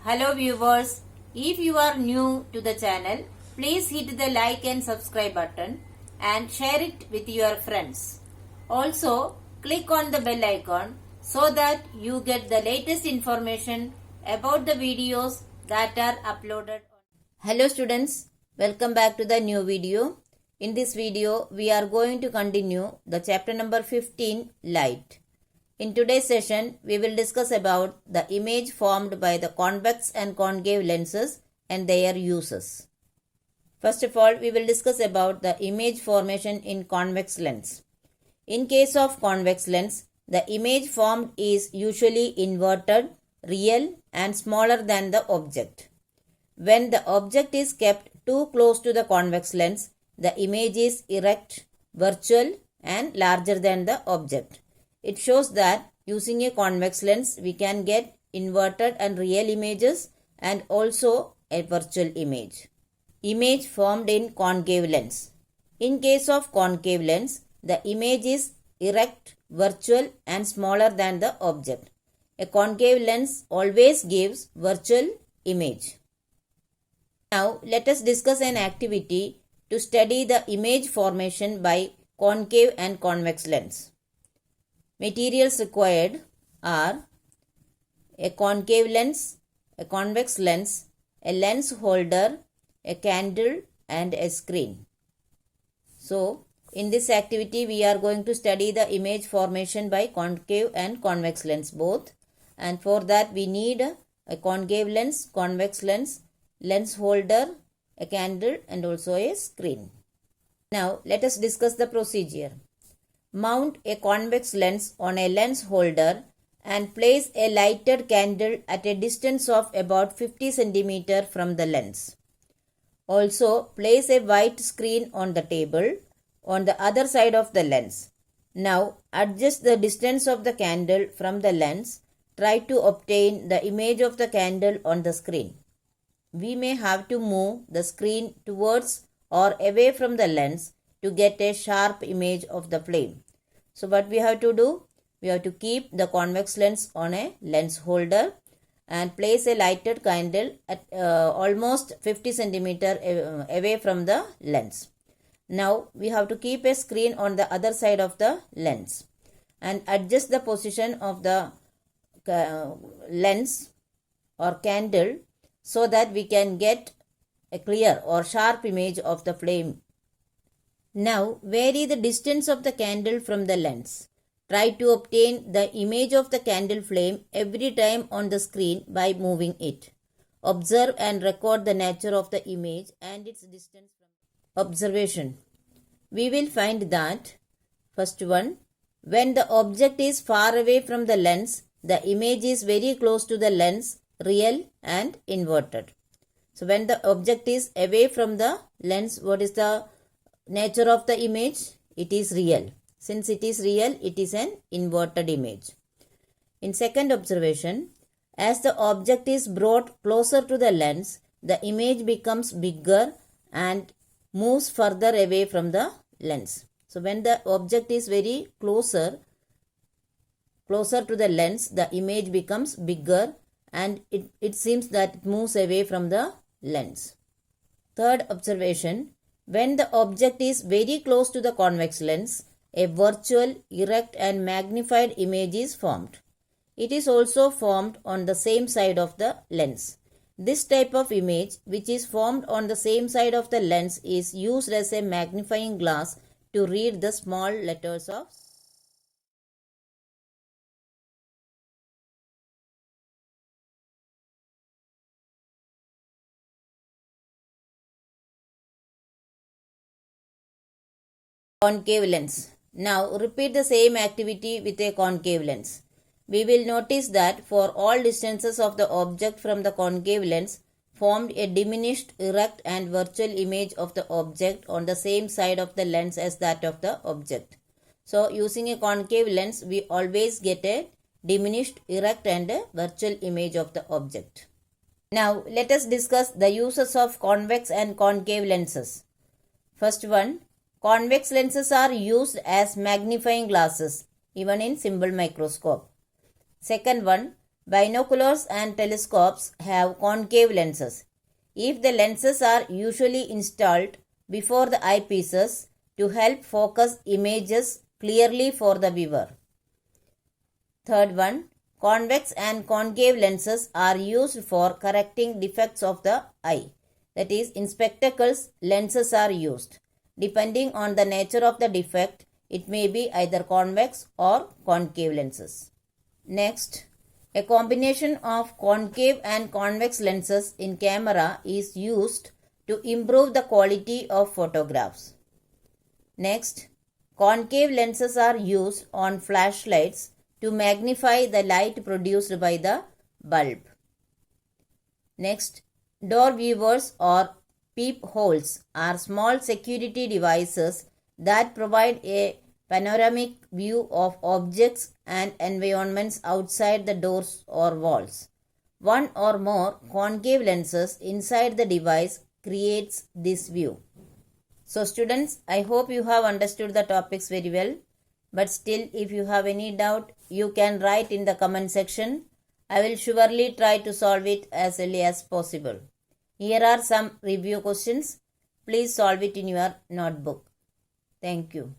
Hello viewers, if you are new to the channel, please hit the like and subscribe button and share it with your friends. Also, click on the bell icon so that you get the latest information about the videos that are uploaded. Hello students, welcome back to the new video. In this video, we are going to continue the chapter number 15, Light. In today's session, we will discuss about the image formed by the convex and concave lenses and their uses. First of all, we will discuss about the image formation in convex lens. In case of convex lens, the image formed is usually inverted, real and smaller than the object. When the object is kept too close to the convex lens, the image is erect, virtual and larger than the object. It shows that using a convex lens, we can get inverted and real images and also a virtual image. Image formed in concave lens. In case of concave lens, the image is erect, virtual and smaller than the object. A concave lens always gives virtual image. Now, let us discuss an activity to study the image formation by concave and convex lens. Materials required are a concave lens, a convex lens, a lens holder, a candle and a screen. So, in this activity we are going to study the image formation by concave and convex lens both, and for that we need a concave lens, convex lens, lens holder, a candle and also a screen. Now, let us discuss the procedure. Mount a convex lens on a lens holder and place a lighted candle at a distance of about 50 cm from the lens. Also, place a white screen on the table on the other side of the lens. Now, adjust the distance of the candle from the lens. Try to obtain the image of the candle on the screen. We may have to move the screen towards or away from the lens to get a sharp image of the flame. So what we have to do? We have to keep the convex lens on a lens holder and place a lighted candle at almost 50 cm away from the lens. Now we have to keep a screen on the other side of the lens and adjust the position of the lens or candle so that we can get a clear or sharp image of the flame. Now, vary the distance of the candle from the lens. Try to obtain the image of the candle flame every time on the screen by moving it. Observe and record the nature of the image and its distance from observation. We will find that, first one, when the object is far away from the lens, the image is very close to the lens, real and inverted. So, when the object is away from the lens, what is the nature of the image? It is real. Since it is real, it is an inverted image. In second observation, as the object is brought closer to the lens, the image becomes bigger and moves further away from the lens. So when the object is very closer to the lens, the image becomes bigger and it seems that it moves away from the lens. Third observation, when the object is very close to the convex lens, a virtual, erect and magnified image is formed. It is also formed on the same side of the lens. This type of image, which is formed on the same side of the lens, is used as a magnifying glass to read the small letters of concave lens. Now repeat the same activity with a concave lens. We will notice that for all distances of the object from the concave lens, formed a diminished, erect and virtual image of the object on the same side of the lens as that of the object. So using a concave lens, we always get a diminished, erect and a virtual image of the object. Now let us discuss the uses of convex and concave lenses. First one, convex lenses are used as magnifying glasses even in simple microscope. Second one, Binoculars and telescopes have concave lenses. If the lenses are usually installed before the eyepieces to help focus images clearly for the viewer. Third one, convex and concave lenses are used for correcting defects of the eye. That is, in spectacles, lenses are used. Depending on the nature of the defect, it may be either convex or concave lenses. Next, a combination of concave and convex lenses in camera is used to improve the quality of photographs. Next, concave lenses are used on flashlights to magnify the light produced by the bulb. Next, door viewers or peepholes are small security devices that provide a panoramic view of objects and environments outside the doors or walls. One or more concave lenses inside the device creates this view. So students, I hope you have understood the topics very well. But still, if you have any doubt, you can write in the comment section. I will surely try to solve it as early as possible. Here are some review questions. Please solve it in your notebook. Thank you.